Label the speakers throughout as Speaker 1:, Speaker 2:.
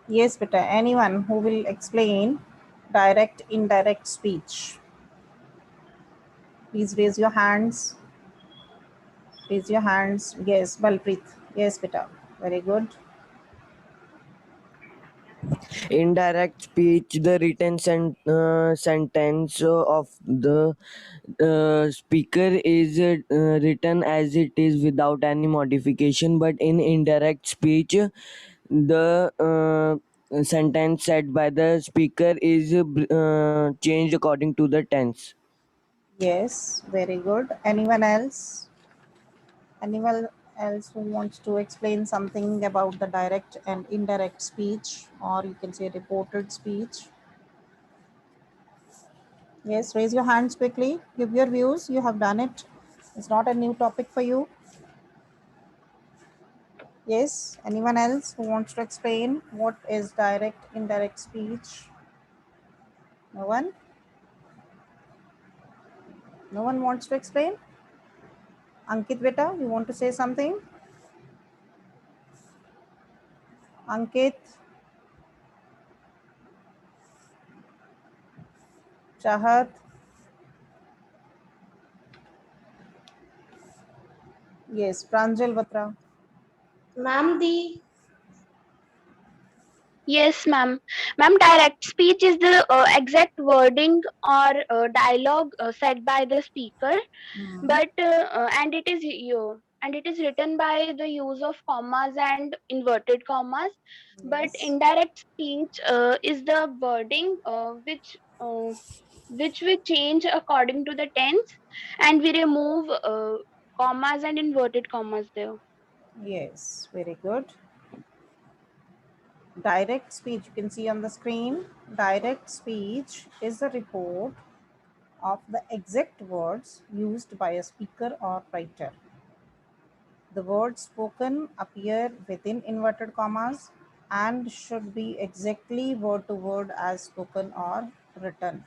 Speaker 1: Yes, beta. Anyone who will explain direct, indirect speech? Please raise your hands. Raise your hands. Yes, Balpreet. Yes, beta. Very good.
Speaker 2: Indirect speech, the written sentence of the speaker is written as it is without any modification, but in indirect speech, the sentence said by the speaker is changed according to the tense.
Speaker 1: Yes, very good. Anyone else? Anyone else who wants to explain something about the direct and indirect speech, or you can say reported speech? Yes, raise your hands quickly. Give your views. You have done it. It's not a new topic for you. Yes, anyone else who wants to explain what is direct, indirect speech? No one? No one wants to explain? Ankit beta, you want to say something? Ankit, Chahat, yes, Pranjal Batra.
Speaker 3: Ma'am, the
Speaker 4: Yes, ma'am. Ma'am, direct speech is the exact wording or dialogue said by the speaker,
Speaker 1: Hmm.
Speaker 4: but and it is written by the use of commas and inverted commas. But
Speaker 1: Yes,
Speaker 4: indirect speech is the wording which we change according to the tense, and we remove commas and inverted commas there.
Speaker 1: yes, very good. Direct speech, you can see on the screen. Direct speech is a report of the exact words used by a speaker or writer. The words spoken appear within inverted commas and should be exactly word to word as spoken or written.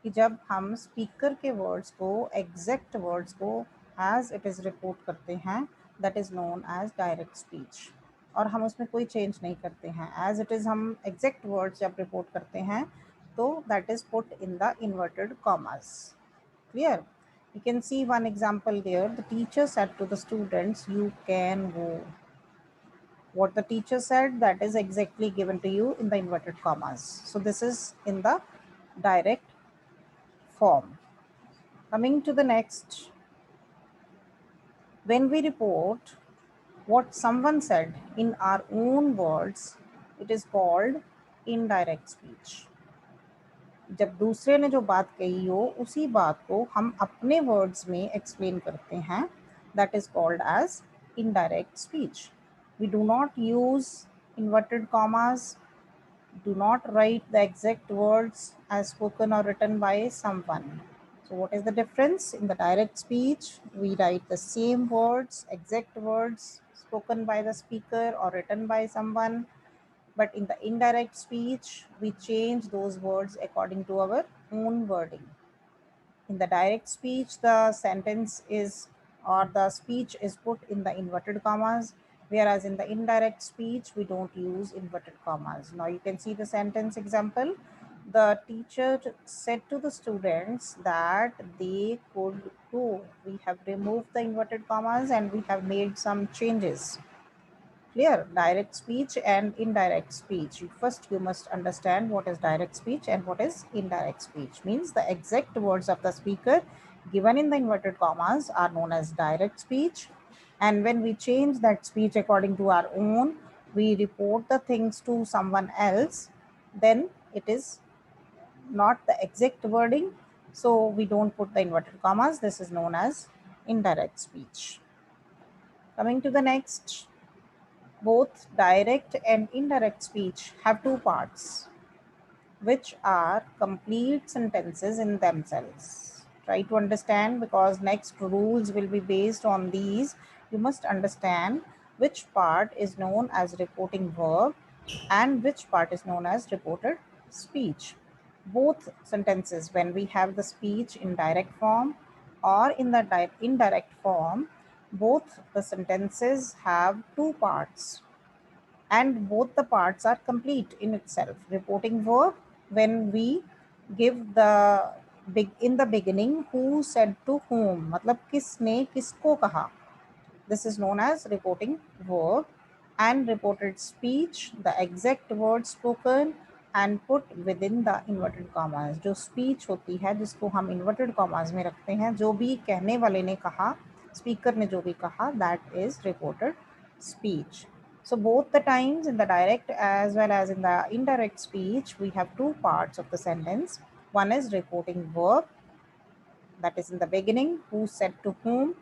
Speaker 1: कि जब हम speaker के words को exact words को as it is report करते हैं, that is known as direct speech, और हम उसमें कोई चेंज नहीं करते हैं, एज इट इज़ हम एग्जैक्ट वर्ड्स जब रिपोर्ट करते हैं तो that is put in the inverted commas. Clear? You can see one example there. The teacher said to the students, you can go. What the teacher said, that is exactly given to you in the inverted commas. So this is in the direct form. Coming to the next, when we report what someone said in our own words, it is called indirect speech. जब दूसरे ने जो बात कही हो उसी बात को हम अपने वर्ड्स में एक्सप्लेन करते हैं, that is called as indirect speech. We do not use inverted commas, do not write the exact words as spoken or written by someone. So what is the difference? In the direct speech, we write the same words, exact words spoken by the speaker or written by someone. But in the indirect speech, we change those words according to our own wording. In the direct speech, the sentence is or the speech is put in the inverted commas, whereas in the indirect speech, we don't use inverted commas. Now you can see the sentence example. The teacher said to the students that they could go. We have removed the inverted commas and we have made some changes. Clear? Direct speech and indirect speech. First, you must understand what is direct speech and what is indirect speech. Means the exact words of the speaker given in the inverted commas are known as direct speech. And when we change that speech according to our own, we report the things to someone else, then it is not the exact wording. So we don't put the inverted commas. This is known as indirect speech. Coming to the next, both direct and indirect speech have two parts, which are complete sentences in themselves. Try to understand, because next rules will be based on these. You must understand which part is known as reporting verb and which part is known as reported speech. Both sentences, when we have the speech in direct form or in the indirect form, both the sentences have two parts, and both the parts are complete in itself. Reporting verb, when we give the in the beginning who said to whom, मतलब किसने किसको कहा, this is known as reporting verb. And reported speech, the exact word spoken and put within the inverted commas. जो speech होती है जिसको हम inverted commas में रखते हैं, जो भी कहने वाले ने कहा, speaker ने जो भी कहा, that is reported speech. So both the times in the direct as well as in the indirect speech, we have two parts of the sentence. One is reporting verb, that is in the beginning, who said to whom,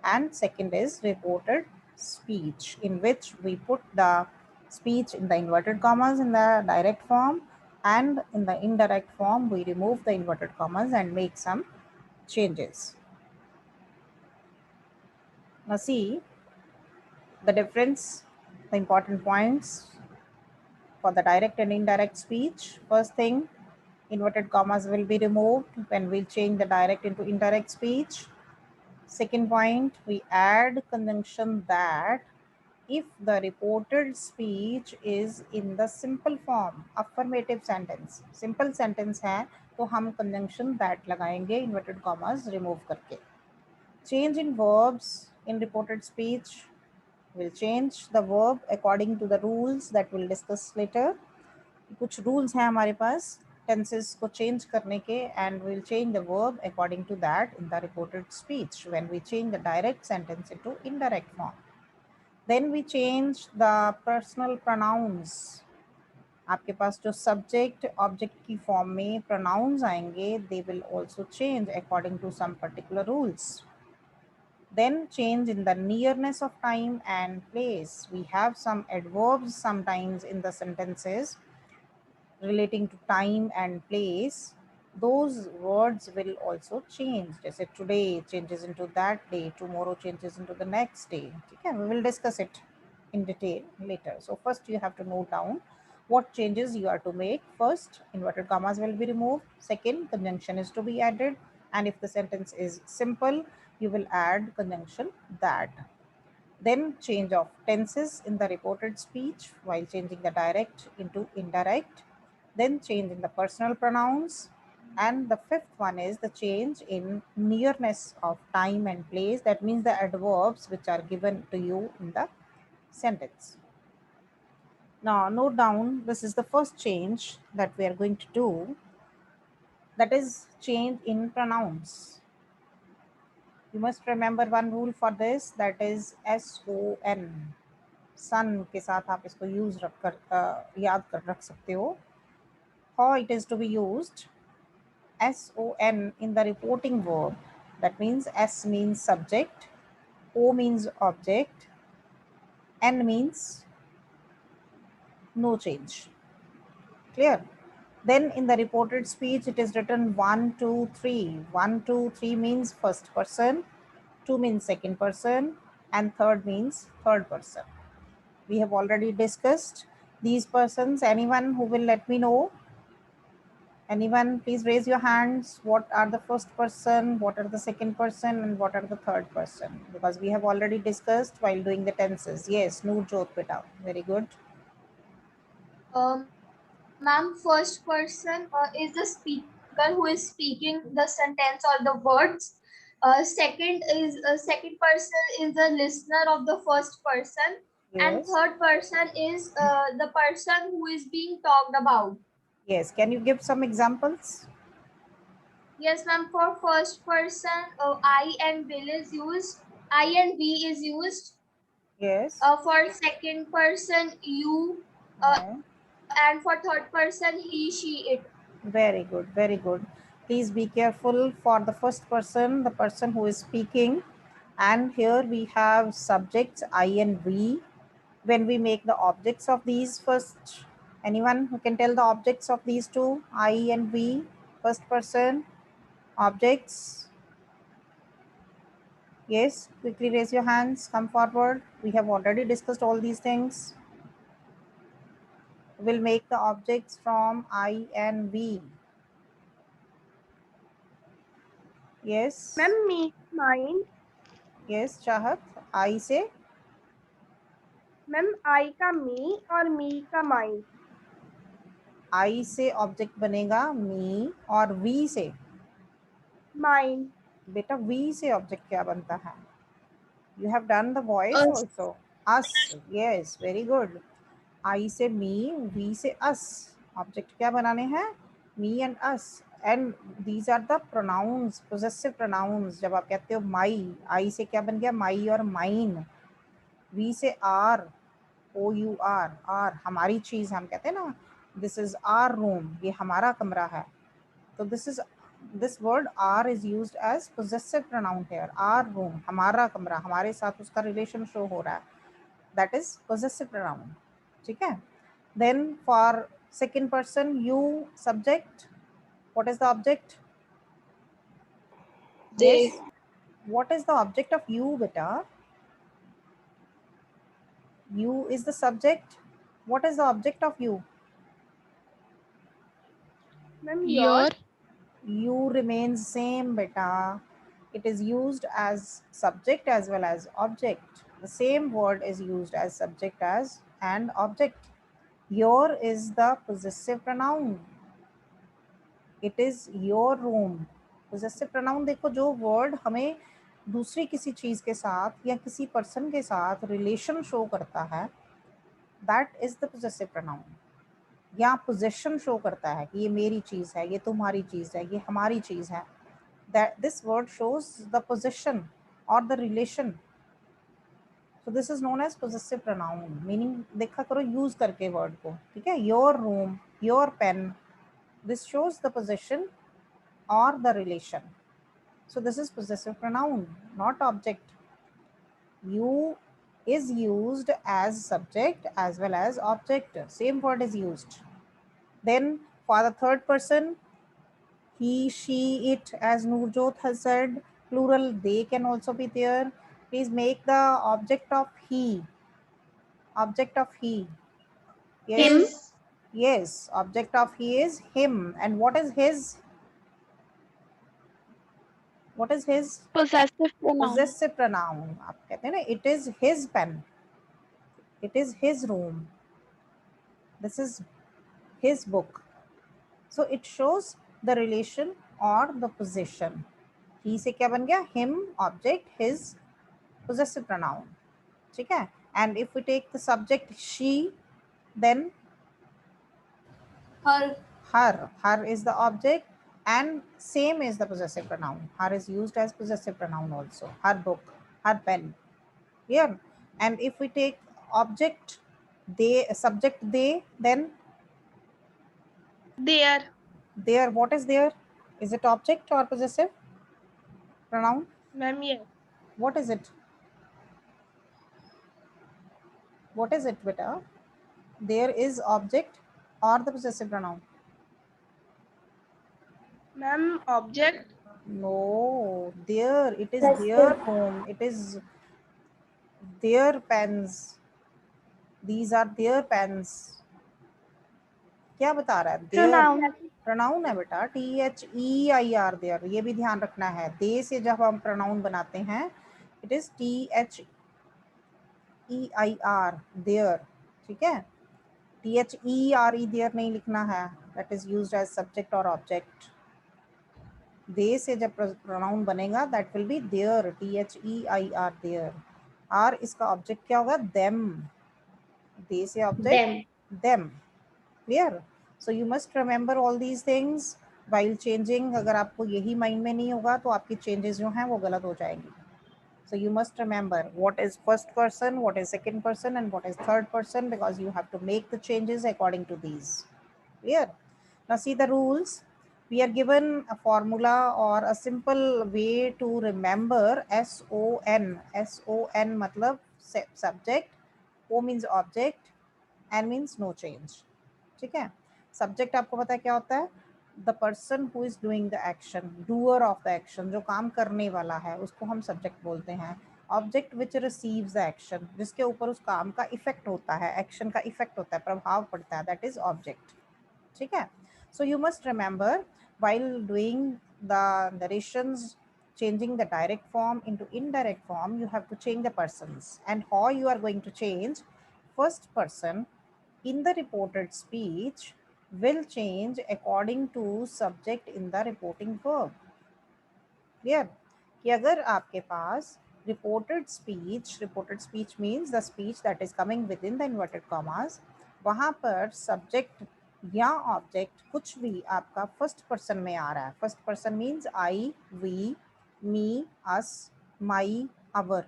Speaker 1: and second is reported speech, in which we put the speech in the inverted commas in the direct form, and in the indirect form we remove the inverted commas and make some changes. Now see the difference, the important points for the direct and indirect speech. First thing, inverted commas will be removed when we change the direct into indirect speech. Second point, we add conjunction that if the reported speech is in the simple form, affirmative sentence, simple sentence है तो हम conjunction that लगाएंगे inverted commas remove करके. Change in verbs in reported speech, will change the verb according to the rules that we'll discuss later. कुछ rules हैं हमारे पास tenses को change करने के, and we'll change the verb according to that in the reported speech when we change the direct sentence into indirect form. Then we change the personal pronouns. आपके पास जो subject object की form में pronouns आएंगे, they will also change according to some particular rules. Then change in the nearness of time and place. We have some adverbs sometimes in the sentences relating to time and place. Those words will also change. Jaise today changes into that day, tomorrow changes into the next day. Okay, we will discuss it in detail later. So first you have to note down what changes you are to make. First, inverted commas will be removed. Second, conjunction is to be added. And if the sentence is simple, you will add conjunction that. Then change of tenses in the reported speech while changing the direct into indirect. Then change in the personal pronouns. And the fifth one is the change in nearness of time and place. That means the adverbs which are given to you in the sentence. Now note down, this is the first change that we are going to do. That is change in pronouns. You must remember one rule for this, that is SON. Sun के साथ आप इसको use याद रख सकते हो. How it is to be used? SON in the reporting verb. That means S means subject, O means object, N means no change. Clear? Then in the reported speech, it is written 1, 2, 3. 1, 2, 3 means first person, 2 means second person, and third means third person. We have already discussed these persons. Anyone who will let me know? Anyone, please raise your hands. What are the first person, what are the second person, and what are the third person? Because we have already discussed while doing the tenses. Yes, Noorjot beta. Very good.
Speaker 3: Ma'am, first person is the speaker who is speaking the sentence or the words. Second person is the listener of the first person, and
Speaker 1: Yes.
Speaker 3: third person is the person who is being talked about.
Speaker 1: Yes. Can you give some examples?
Speaker 3: Yes, ma'am. For first person, I and Bill is used. I and we is used.
Speaker 1: Yes.
Speaker 3: For second person, you,
Speaker 1: Yeah.
Speaker 3: and for third person, he, she, it.
Speaker 1: Very good. Very good. Please be careful for the first person, the person who is speaking. And here we have subjects I and we. When we make the objects of these first, anyone who can tell the objects of these two, I and we, first person, objects? Yes, quickly raise your hands, come forward. We have already discussed all these things. We'll make the objects from I and we. Yes.
Speaker 4: Ma'am, me, mine.
Speaker 1: Yes, Chahat. I say.
Speaker 5: Ma'am आई का मी और मी का mine.
Speaker 1: आई से object बनेगा मी और we से
Speaker 5: mine.
Speaker 1: बेटा we से object क्या बनता है? You have done the voice
Speaker 4: Us.
Speaker 1: also. Us. Yes, very good. I से me, we से us. Object क्या बनाने हैं? Me and us. And these are the pronouns, possessive pronouns. जब आप कहते हो my, I से क्या बन गया? My और mine. We से our, our हमारी चीज हम कहते हैं ना. This is our room. ये हमारा कमरा है. So this word our is used as possessive pronoun here. Our room, हमारा कमरा, हमारे साथ उसका relation show हो रहा है. That is possessive pronoun. ठीक है? Then for second person, you subject. What is the object?
Speaker 4: They.
Speaker 1: Yes. What is the object of you, beta? You is the subject. What is the object of you?
Speaker 5: Ma'am
Speaker 4: Your.
Speaker 5: Your.
Speaker 1: You remains same, beta. It is used as subject as well as object. The same word is used as subject as and object. Your is the possessive pronoun. It is your room. Possessive pronoun देखो, जो word हमें दूसरी किसी चीज के साथ या किसी person के साथ relation show करता है, that is the possessive pronoun. या possession show करता है कि ये मेरी चीज है, ये तुम्हारी चीज है, ये हमारी चीज है. That this word shows the possession or the relation. So this is known as possessive pronoun. Meaning देखा करो use करके word को, ठीक है? Your room, your pen. This shows the possession or the relation. So this is possessive pronoun, not object. You is used as subject as well as object. Same word is used. Then for the third person, he, she, it, as Nurjot has said, plural, they can also be there. Please make the object of he. Object of he. Yes.
Speaker 4: Him.
Speaker 1: Yes, object of he is him. And what is his? What is his?
Speaker 4: Possessive pronoun.
Speaker 1: Possessive pronoun. आप कहते हैं ना, it is his pen. It is his room. This is his book. So it shows the relation or the position. He से क्या बन गया? Him, object, his, possessive pronoun. ठीक है? And if we take the subject she, then
Speaker 3: her,
Speaker 1: her is the object and same is the possessive pronoun. Her is used as possessive pronoun also. Her book, her pen. Here. And if we take object they, subject they, then
Speaker 5: there.
Speaker 1: there, what is there? Is it object or possessive pronoun?
Speaker 5: Ma'am ये
Speaker 1: What is it? What is it, beta? There is object or the possessive pronoun?
Speaker 5: Ma'am object.
Speaker 1: No, there. It is their home. It is their pens. These are their pens. क्या बता रहा है?
Speaker 4: Pronoun.
Speaker 1: Pronoun है बेटा. THEIR there. ये भी ध्यान रखना है. They से जब हम pronoun बनाते हैं, it is THEIR there. ठीक है? THERE there नहीं लिखना है. That is used as subject or object. they से जब pronoun बनेगा, that will be there. THEIR there. R इसका object क्या होगा? them. they से object them. Clear? So you must remember all these things while changing. अगर आपको यही mind में नहीं होगा तो आपकी changes जो हैं वो गलत हो जाएंगी. So you must remember what is first person, what is second person, and what is third person, because you have to make the changes according to these. Clear? Now see the rules. We are given a formula or a simple way to remember SON. SON matlab subject, O means object, N means no change. ठीक है? Subject आपको पता है क्या होता है? The person who is doing the action, doer of the action, जो काम करने वाला है, उसको हम subject बोलते हैं. Object which receives the action, जिसके ऊपर उस काम का effect होता है, action का effect होता है, प्रभाव पड़ता है, that is object. ठीक है? So you must remember while doing the narrations, changing the direct form into indirect form, you have to change the persons. And how you are going to change? first person in the reported speech will change according to subject in the reporting verb. Clear कि अगर आपके पास reported speech means the speech that is coming within the inverted commas, वहाँ पर subject या object कुछ भी आपका फर्स्ट पर्सन में आ रहा है. First person means I, we, me, us, my, our,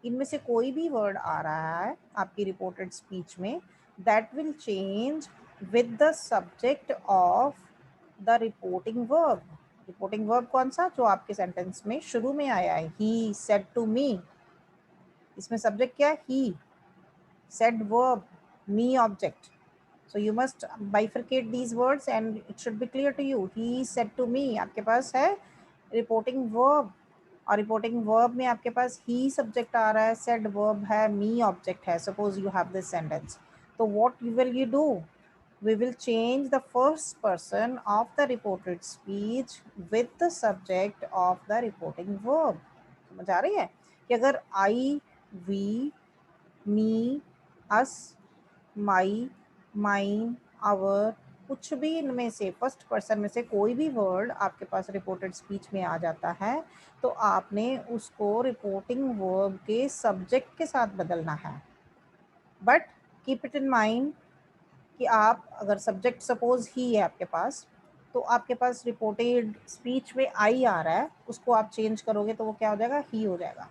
Speaker 1: इनमें से कोई भी वर्ड आ रहा है आपकी रिपोर्टेड स्पीच में, that will change with the subject of the reporting verb. Reporting verb कौन सा? जो आपके सेंटेंस में शुरू में आया है, ही सेड टू मी. इसमें सब्जेक्ट क्या है? He. Said verb, me object. So you must bifurcate these words and it should be clear to you. He said to me. आपके पास है reporting verb और रिपोर्टिंग वर्ब में आपके पास ही subject आ रहा है, सेड वर्ब है, मी ऑब्जेक्ट है. Suppose you have this sentence, तो what will you do? We will change the first person of the reported speech with the subject of the reporting verb. समझ आ रही है कि अगर I, we, me, us, my, mine, our, कुछ भी इनमें से फर्स्ट पर्सन में से कोई भी वर्ड आपके पास रिपोर्टेड स्पीच में आ जाता है, तो आपने उसको रिपोर्टिंग वर्ब के सब्जेक्ट के साथ बदलना है. But keep it in mind कि आप अगर सब्जेक्ट सपोज ही है आपके पास, तो आपके पास रिपोर्टेड स्पीच में आई आ रहा है, उसको आप चेंज करोगे तो वो क्या हो जाएगा? ही हो जाएगा.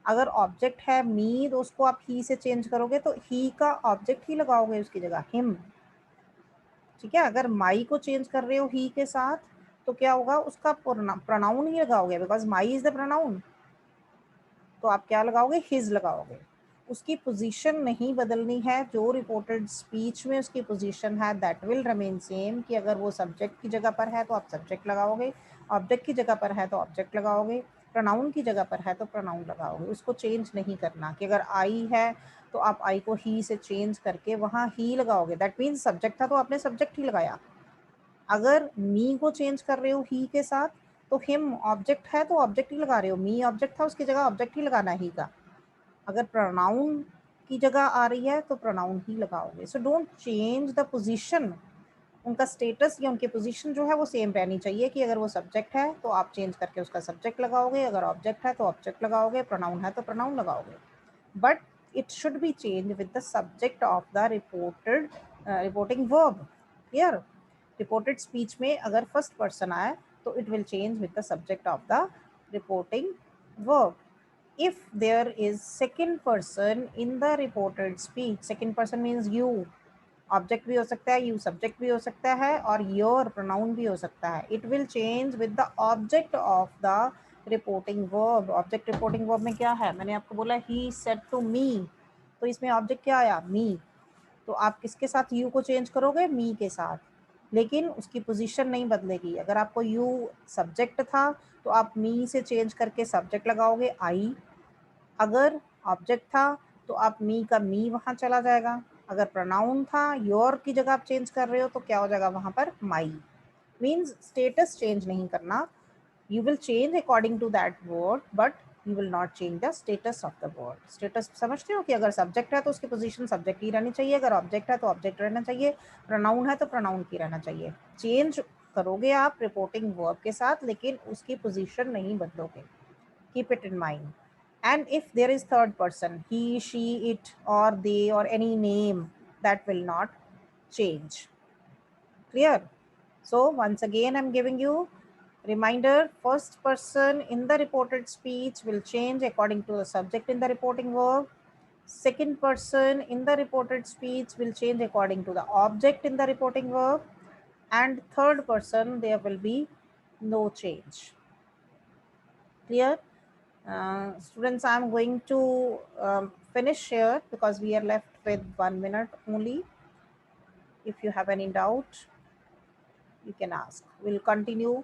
Speaker 1: अगर ऑब्जेक्ट है मी, तो उसको आप ही से चेंज करोगे तो ही का ऑब्जेक्ट ही लगाओगे उसकी जगह, हिम. ठीक है. अगर माई को चेंज कर रहे हो ही के साथ, तो क्या होगा? उसका प्रोनाउन ही लगाओगे, because my is the pronoun. तो आप क्या लगाओगे? हिज लगाओगे. उसकी पोजीशन नहीं बदलनी है. जो रिपोर्टेड स्पीच में उसकी पोजीशन है दैट विल रिमेन सेम. कि अगर वो सब्जेक्ट की जगह पर है तो आप सब्जेक्ट लगाओगे, ऑब्जेक्ट की जगह पर है तो ऑब्जेक्ट लगाओगे, प्रोनाउन की जगह पर है तो प्रोनाउन लगाओगे. उसको चेंज नहीं करना कि अगर आई है तो आप आई को ही से चेंज करके वहाँ ही लगाओगे. दैट मीन्स सब्जेक्ट था तो आपने सब्जेक्ट ही लगाया. अगर मी को चेंज कर रहे हो ही के साथ, तो हिम ऑब्जेक्ट है तो ऑब्जेक्ट ही लगा रहे हो. मी ऑब्जेक्ट था, उसकी जगह ऑब्जेक्ट ही लगाना ही का. अगर प्रोनाउन की जगह आ रही है तो प्रोनाउन ही लगाओगे. So don't change the position. उनका स्टेटस या उनकी पोजीशन जो है वो सेम रहनी चाहिए. कि अगर वो सब्जेक्ट है तो आप चेंज करके उसका सब्जेक्ट लगाओगे, अगर ऑब्जेक्ट है तो ऑब्जेक्ट लगाओगे, प्रोनाउन है तो प्रोनाउन लगाओगे. But it should be changed with the subject of the reporting verb. Here reported speech में अगर first person आए तो it will change with the subject of the reporting verb. If there is second person in the reported speech, second person means you, object भी हो सकता है, you subject भी हो सकता है, और योर प्रोनाउन भी हो सकता है. It will change with the object of the reporting verb. Object reporting verb में क्या है? मैंने आपको बोला ही सेड टू मी, तो इसमें ऑब्जेक्ट क्या आया? मी. तो आप किसके साथ यू को चेंज करोगे? मी के साथ. लेकिन उसकी पोजीशन नहीं बदलेगी. अगर आपको यू सब्जेक्ट था तो आप मी से चेंज करके सब्जेक्ट लगाओगे आई. अगर ऑब्जेक्ट था तो आप मी का मी वहाँ चला जाएगा. अगर प्रोनाउन था, योर की जगह आप चेंज कर रहे हो तो क्या हो जाएगा वहाँ पर? माई. मीन्स स्टेटस चेंज नहीं करना. You will change according to that word, but you will not change the status of the word. Status समझते हो कि अगर सब्जेक्ट है तो उसकी पोजीशन सब्जेक्ट ही रहनी चाहिए, अगर ऑब्जेक्ट है तो ऑब्जेक्ट रहना चाहिए, प्रोनाउन है तो प्रोनाउन की रहना चाहिए. चेंज करोगे आप रिपोर्टिंग वर्ब के साथ, लेकिन उसकी पोजीशन नहीं बदलोगे. Keep it in mind. And if there is third person, he, she, it, or they, or any name, that will not change. Clear? So once again I'm giving you reminder. First person in the reported speech will change according to the subject in the reporting verb. Second person in the reported speech will change according to the object in the reporting verb. And third person, there will be no change. Clear? Students, I'm going to finish here because we are left with 1 minute only. If you have any doubt, you can ask. We'll continue